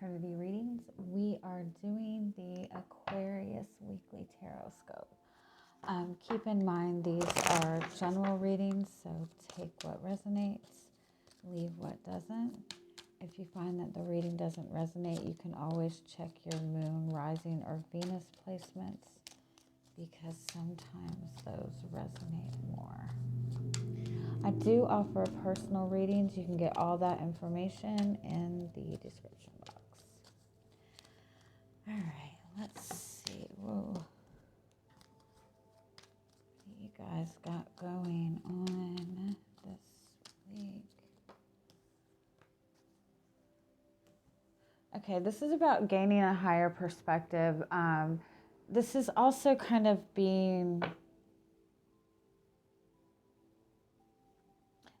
Trinity Readings. We are doing the Aquarius Weekly Tarotscope. Keep in mind these are general readings, so take what resonates, leave what doesn't. If you find that the reading doesn't resonate, you can always check your moon, rising, or Venus placements because sometimes those resonate more. I do offer personal readings. You can get all that information in the description box. All right, let's see. Whoa. What you guys got going on this week? Okay, this is about gaining a higher perspective. This is also kind of being...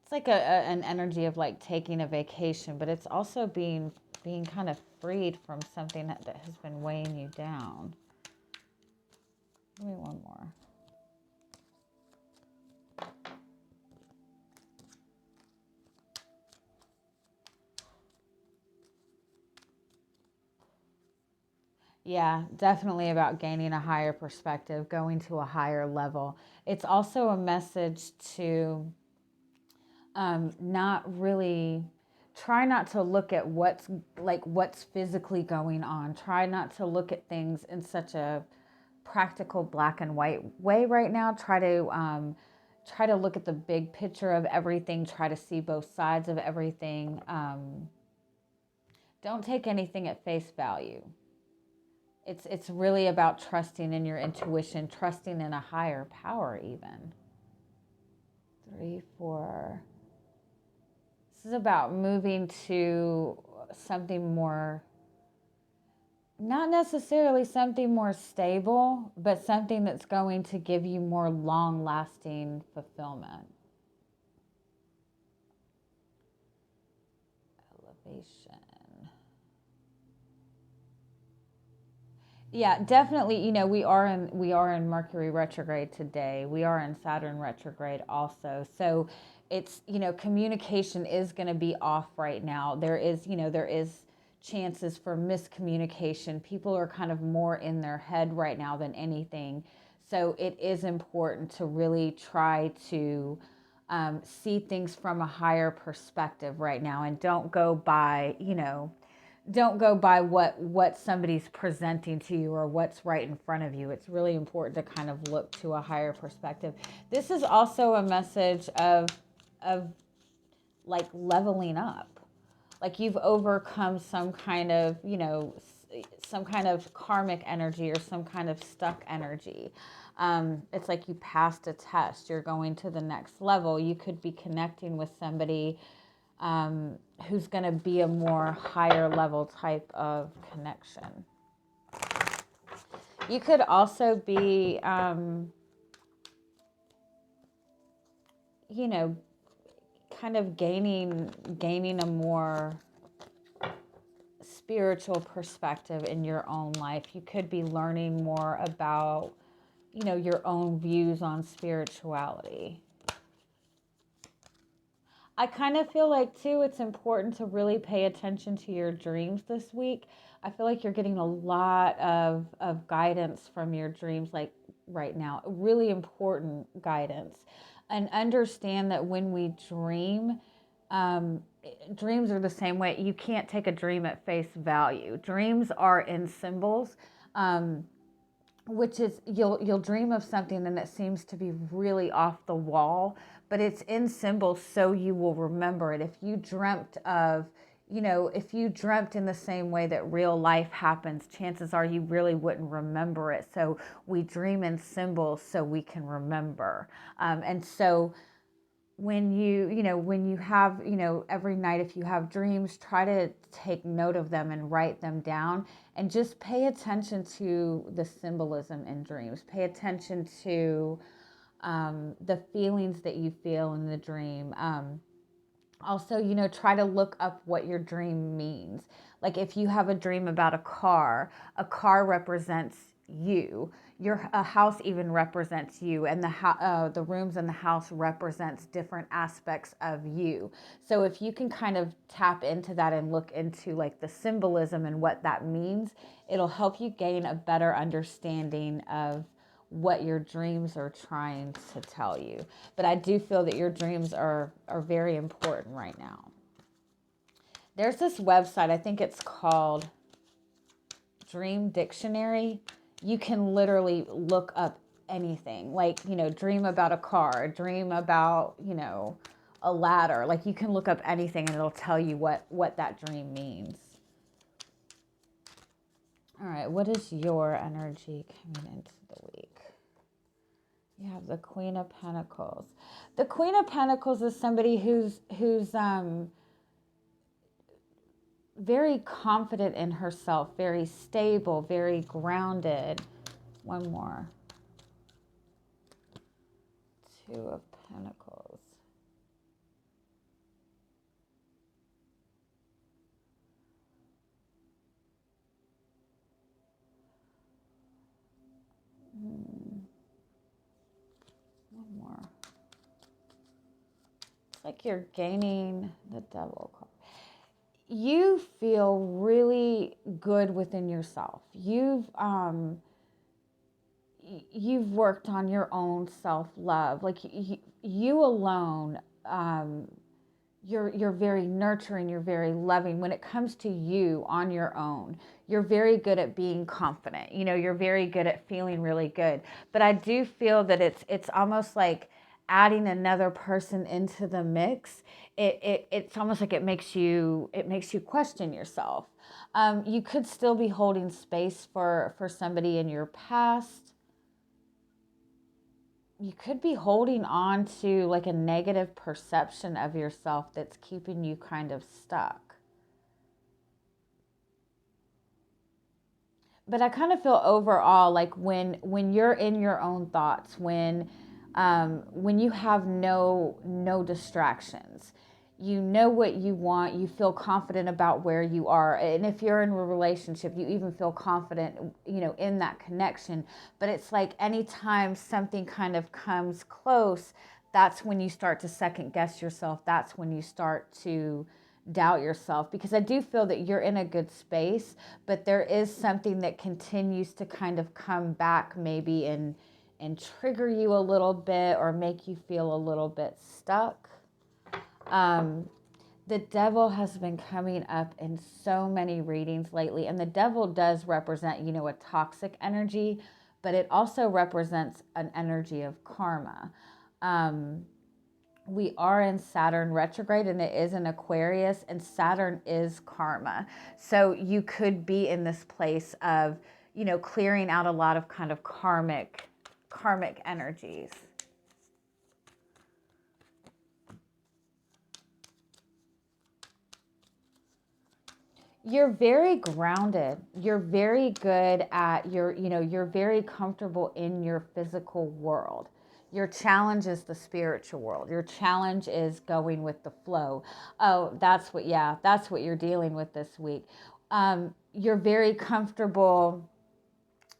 It's like an energy of like taking a vacation, but it's also being kind of freed from something that has been weighing you down. Give me one more. Yeah, definitely about gaining a higher perspective, going to a higher level. It's also a message to try not to look at what's physically going on. Try not to look at things in such a practical black and white way right now. Try to look at the big picture of everything. Try to see both sides of everything. Don't take anything at face value. It's really about trusting in your intuition, trusting in a higher power even. 3, 4. This is about moving to something more, not necessarily something more stable, but something that's going to give you more long-lasting fulfillment. Elevation. Yeah, definitely. We are in Mercury retrograde today. We are in Saturn retrograde also. So it's, communication is going to be off right now. There is chances for miscommunication. People are kind of more in their head right now than anything. So it is important to really try to see things from a higher perspective right now, and don't go by, what somebody's presenting to you or what's right in front of you. It's really important to kind of look to a higher perspective. This is also a message of like leveling up. Like you've overcome some kind of karmic energy or some kind of stuck energy. It's like you passed a test. You're going to the next level. You could be connecting with somebody who's going to be a more higher level type of connection. You could also be, kind of gaining a more spiritual perspective in your own life. You could be learning more about, your own views on spirituality. I kind of feel like, too, it's important to really pay attention to your dreams this week. I feel like you're getting a lot of guidance from your dreams, like right now. Really important guidance. And understand that when we dream, dreams are the same way. You can't take a dream at face value. Dreams are in symbols. Which is, you'll dream of something and it seems to be really off the wall, but it's in symbols, so you will remember it. If you dreamt in the same way that real life happens, chances are you really wouldn't remember it. So we dream in symbols so we can remember. And so when you have, every night, if you have dreams, try to take note of them and write them down, and just pay attention to the symbolism in dreams. Pay attention to the feelings that you feel in the dream. Also, try to look up what your dream means. Like if you have a dream about a car represents you. A house even represents you, and the rooms in the house represents different aspects of you. So if you can kind of tap into that and look into like the symbolism and what that means, it'll help you gain a better understanding of what your dreams are trying to tell you. But I do feel that your dreams are very important right now. There's this website, I think it's called Dream Dictionary. You can literally look up anything, like, dream about a car, dream about, a ladder. Like, you can look up anything and it'll tell you what that dream means. All right, what is your energy coming into the week? You have the Queen of Pentacles. The Queen of Pentacles is somebody who's very confident in herself, very stable, very grounded. One more. Two of Pentacles. One more. It's like you're gaining the Devil card. You feel really good within yourself. You've worked on your own self-love. Like you alone, you're very nurturing, you're very loving. When it comes to you on your own, you're very good at being confident. You're very good at feeling really good. But I do feel that it's almost like adding another person into the mix. It's almost like it makes you question yourself. You could still be holding space for somebody in your past. You could be holding on to like a negative perception of yourself that's keeping you kind of stuck. But I kind of feel overall like when you're in your own thoughts, when you have no distractions, you know what you want, you feel confident about where you are. And if you're in a relationship, you even feel confident, in that connection. But it's like anytime something kind of comes close, that's when you start to second guess yourself. That's when you start to doubt yourself, because I do feel that you're in a good space, but there is something that continues to kind of come back maybe and trigger you a little bit or make you feel a little bit stuck. The Devil has been coming up in so many readings lately, and the Devil does represent, a toxic energy, but it also represents an energy of karma. We are in Saturn retrograde, and it is in Aquarius, and Saturn is karma. So you could be in this place of, clearing out a lot of kind of karmic energies. You're very grounded. You're very good at you're very comfortable in your physical world. Your challenge is the spiritual world. Your challenge is going with the flow. Oh, that's what you're dealing with this week. You're very comfortable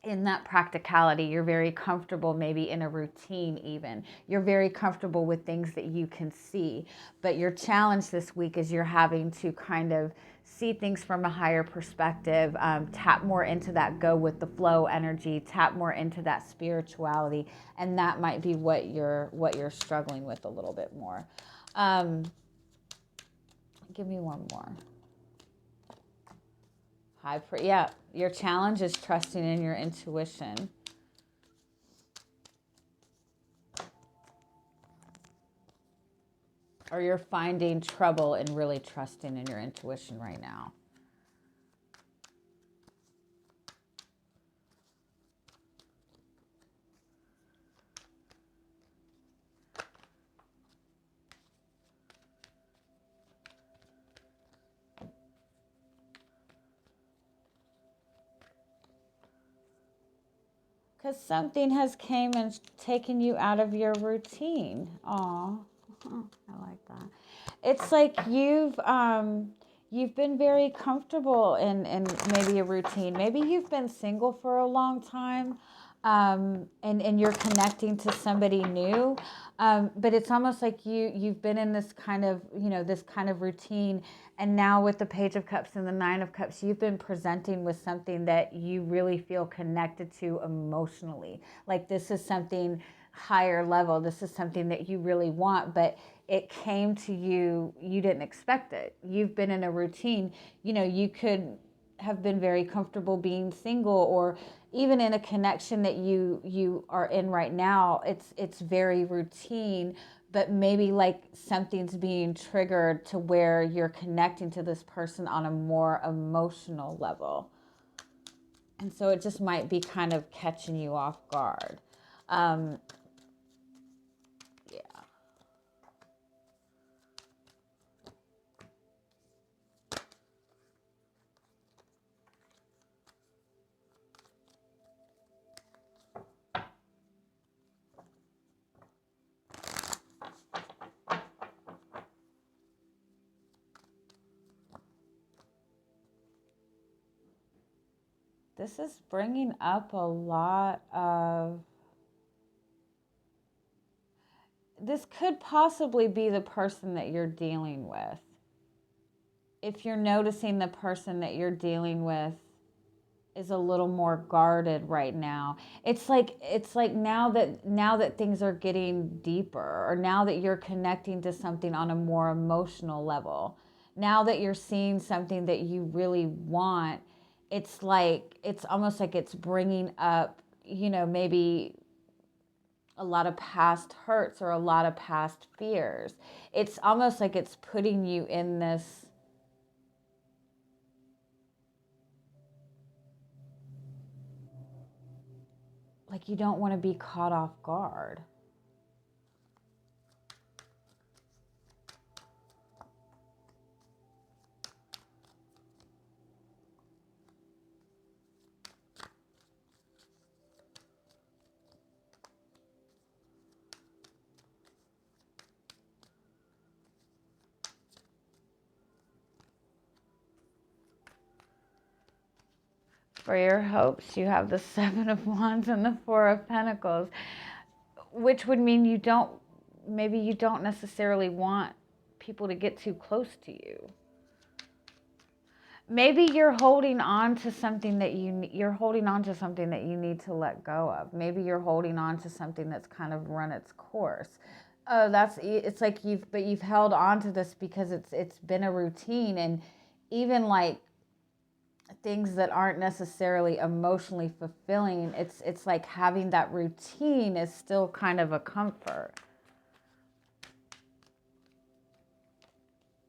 in that practicality. You're very comfortable maybe in a routine even. You're very comfortable with things that you can see. But your challenge this week is you're having to kind of see things from a higher perspective, tap more into that go with the flow energy, tap more into that spirituality, and that might be what you're struggling with a little bit more. Give me one more. Your challenge is trusting in your intuition. Or you're finding trouble in really trusting in your intuition right now. Because something has came and taken you out of your routine. Aw, I like that. It's like you've been very comfortable in maybe a routine. Maybe you've been single for a long time, and you're connecting to somebody new. But it's almost like you've been in this kind of, this kind of routine. And now with the Page of Cups and the Nine of Cups, you've been presenting with something that you really feel connected to emotionally. Like this is something higher level. This is something that you really want, but it came to you, you didn't expect it. You've been in a routine. You could have been very comfortable being single, or even in a connection that you are in right now. It's very routine, but maybe like something's being triggered to where you're connecting to this person on a more emotional level. And so it just might be kind of catching you off guard. Yeah. This is bringing up a lot of, this could possibly be the person that you're dealing with. If you're noticing the person that you're dealing with is a little more guarded right now. It's like now that things are getting deeper, or now that you're connecting to something on a more emotional level. Now that you're seeing something that you really want, it's almost like it's bringing up, maybe a lot of past hurts or a lot of past fears. It's almost like it's putting you in this, like you don't want to be caught off guard. For your hopes, you have the Seven of Wands and the Four of Pentacles, which would mean maybe you don't necessarily want people to get too close to you. Maybe you're holding on to something that you're holding on to something that you need to let go of. Maybe you're holding on to something that's kind of run its course. It's like you've held on to this because it's been a routine, and even like things that aren't necessarily emotionally fulfilling, it's like having that routine is still kind of a comfort.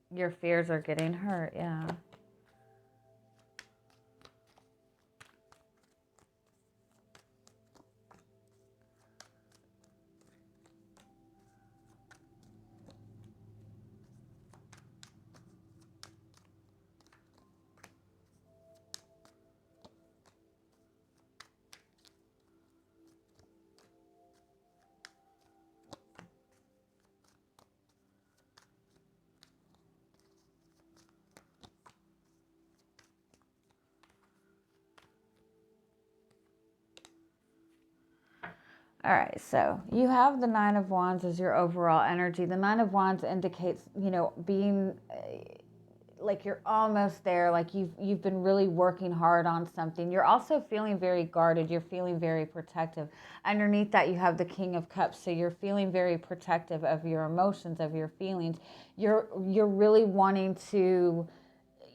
Your fears are getting hurt, yeah. All right, so you have the Nine of Wands as your overall energy. The Nine of Wands indicates, being like you're almost there, like you've been really working hard on something. You're also feeling very guarded. You're feeling very protective. Underneath that, you have the King of Cups, so you're feeling very protective of your emotions, of your feelings. You're really wanting to,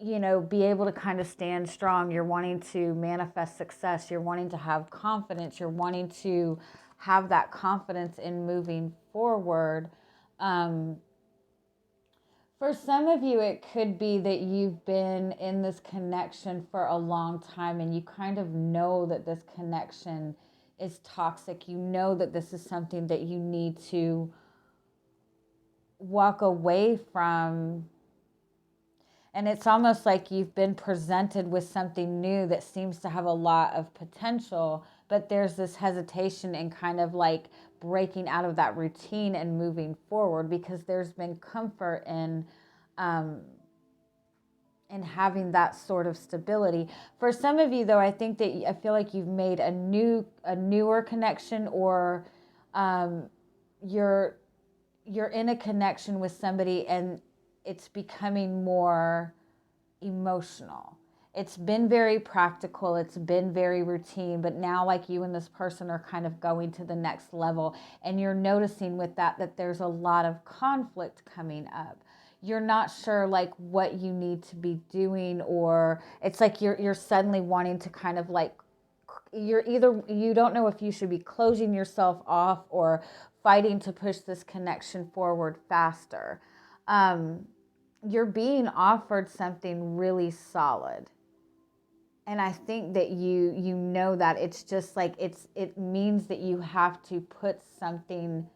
be able to kind of stand strong. You're wanting to manifest success. You're wanting to have confidence. You're wanting to have that confidence in moving forward. For some of you, it could be that you've been in this connection for a long time, and you kind of know that this connection is toxic. You know that this is something that you need to walk away from. And it's almost like you've been presented with something new that seems to have a lot of potential, but there's this hesitation and kind of like breaking out of that routine and moving forward, because there's been comfort in and having that sort of stability. For some of you, though, I feel like you've made a newer connection, or you're in a connection with somebody and it's becoming more emotional. It's been very practical, it's been very routine, but now like you and this person are kind of going to the next level, and you're noticing with that there's a lot of conflict coming up. You're not sure like what you need to be doing, or it's like you're suddenly wanting to kind of like, you don't know if you should be closing yourself off or fighting to push this connection forward faster. You're being offered something really solid. And I think that you know that it's just like, it means that you have to put something,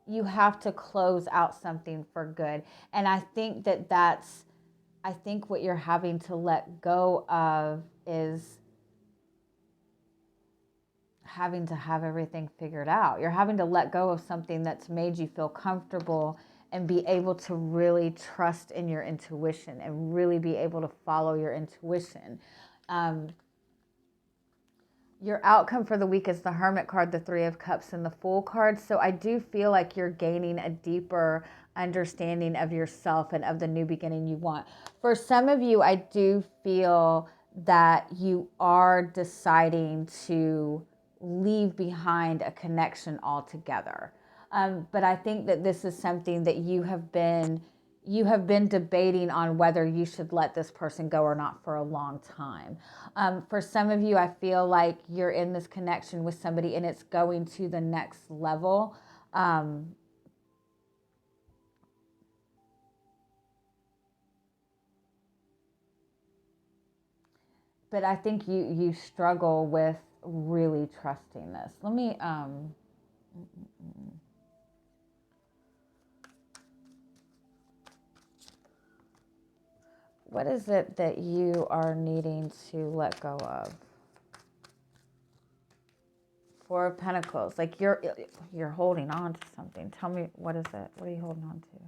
you have to close out something for good. And I think I think what you're having to let go of is having to have everything figured out. You're having to let go of something that's made you feel comfortable and be able to really trust in your intuition and really be able to follow your intuition. Your outcome for the week is the Hermit card, the Three of Cups, and the Fool card. So I do feel like you're gaining a deeper understanding of yourself and of the new beginning you want. For some of you, I do feel that you are deciding to leave behind a connection altogether. But I think that this is something that you have been debating on whether you should let this person go or not for a long time. For some of you, I feel like you're in this connection with somebody and it's going to the next level. But I think you struggle with really trusting this. Let me, what is it that you are needing to let go of? Four of Pentacles. Like you're holding on to something. Tell me, what is it? What are you holding on to?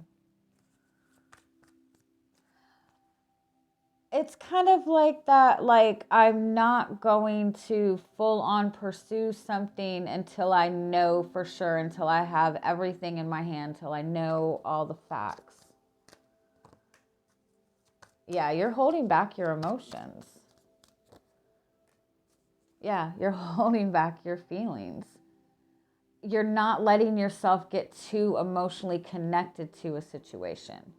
It's kind of like that, like I'm not going to full on pursue something until I know for sure, until I have everything in my hand, until I know all the facts. Yeah, you're holding back your emotions. Yeah, you're holding back your feelings. You're not letting yourself get too emotionally connected to a situation.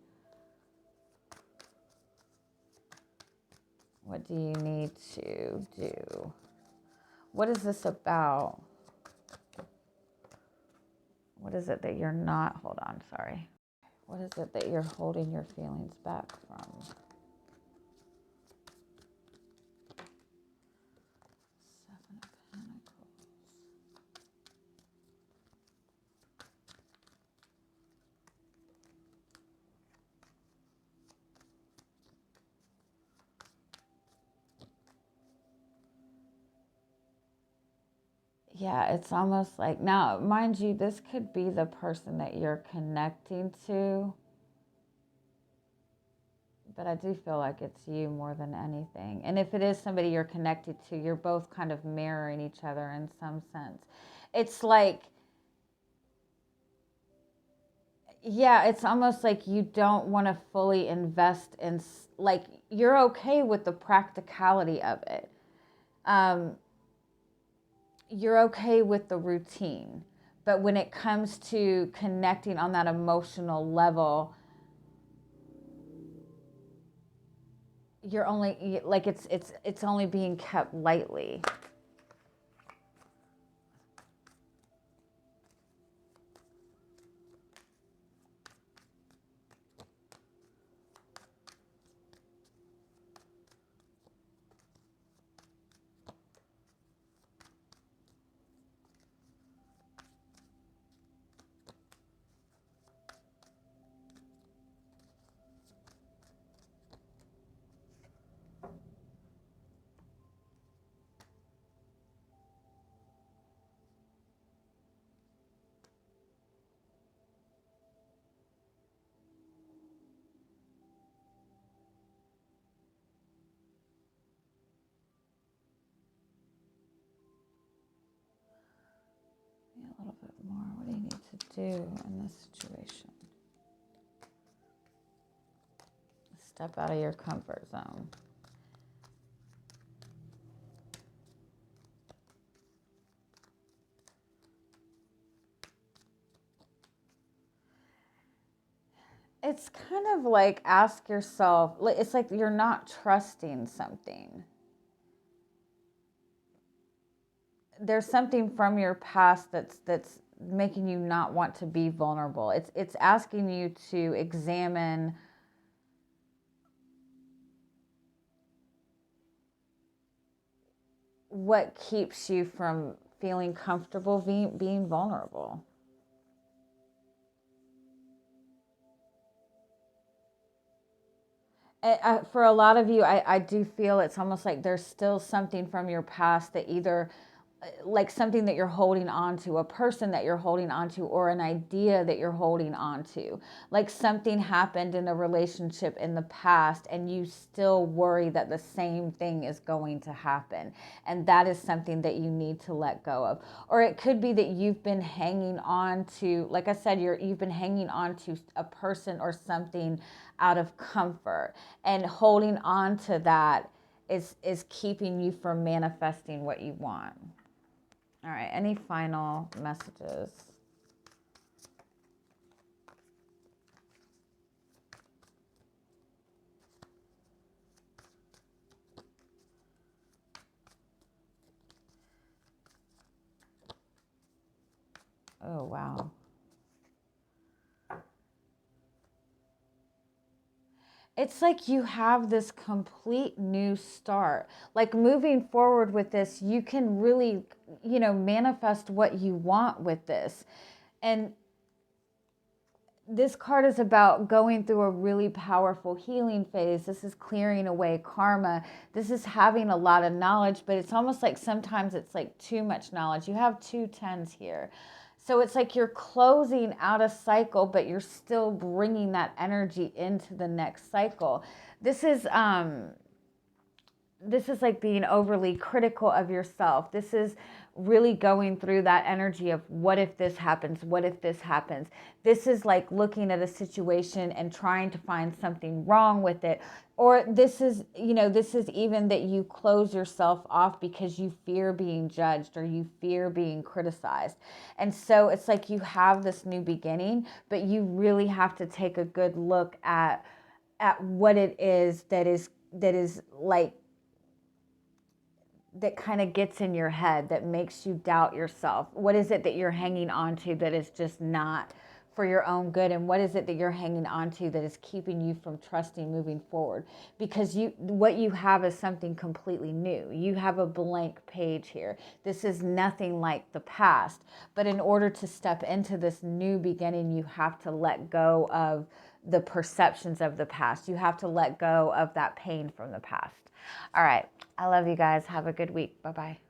What do you need to do? What is this about? What is it that you're not, hold on, sorry. What is it that you're holding your feelings back from? Seven of Pentacles. Yeah, it's almost like, now, mind you, this could be the person that you're connecting to, but I do feel like it's you more than anything. And if it is somebody you're connected to, you're both kind of mirroring each other in some sense. It's like, yeah, it's almost like you don't want to fully invest in, like, you're okay with the practicality of it. You're okay with the routine. But when it comes to connecting on that emotional level, you're only, like, it's only being kept lightly. do in this situation? Step out of your comfort zone. It's kind of like ask yourself, it's like you're not trusting something. There's something from your past that's making you not want to be vulnerable. It's asking you to examine what keeps you from feeling comfortable being vulnerable. For a lot of you, I do feel it's almost like there's still something from your past that either like something that you're holding on to, a person that you're holding on to, or an idea that you're holding on to. Like something happened in a relationship in the past and you still worry that the same thing is going to happen. And that is something that you need to let go of. Or it could be that you've been hanging on to, like I said, you've been hanging on to a person or something out of comfort, and holding on to that is keeping you from manifesting what you want. All right, any final messages? Oh, wow. It's like you have this complete new start. Like moving forward with this, you can really, manifest what you want with this. And this card is about going through a really powerful healing phase. This is clearing away karma. This is having a lot of knowledge, but it's almost like sometimes it's like too much knowledge. You have 2 10s here. So it's like you're closing out a cycle, but you're still bringing that energy into the next cycle. This is like being overly critical of yourself. This is really going through that energy of what if this happens? What if this happens? This is like looking at a situation and trying to find something wrong with it. Or this is even that you close yourself off because you fear being judged or you fear being criticized. And so it's like you have this new beginning, but you really have to take a good look at what it is that is like, that kind of gets in your head, that makes you doubt yourself. What is it that you're hanging on to that is just not for your own good? And what is it that you're hanging on to that is keeping you from trusting moving forward? Because what you have is something completely new. You have a blank page here. This is nothing like the past. But in order to step into this new beginning, you have to let go of the perceptions of the past. You have to let go of that pain from the past. All right. I love you guys. Have a good week. Bye-bye.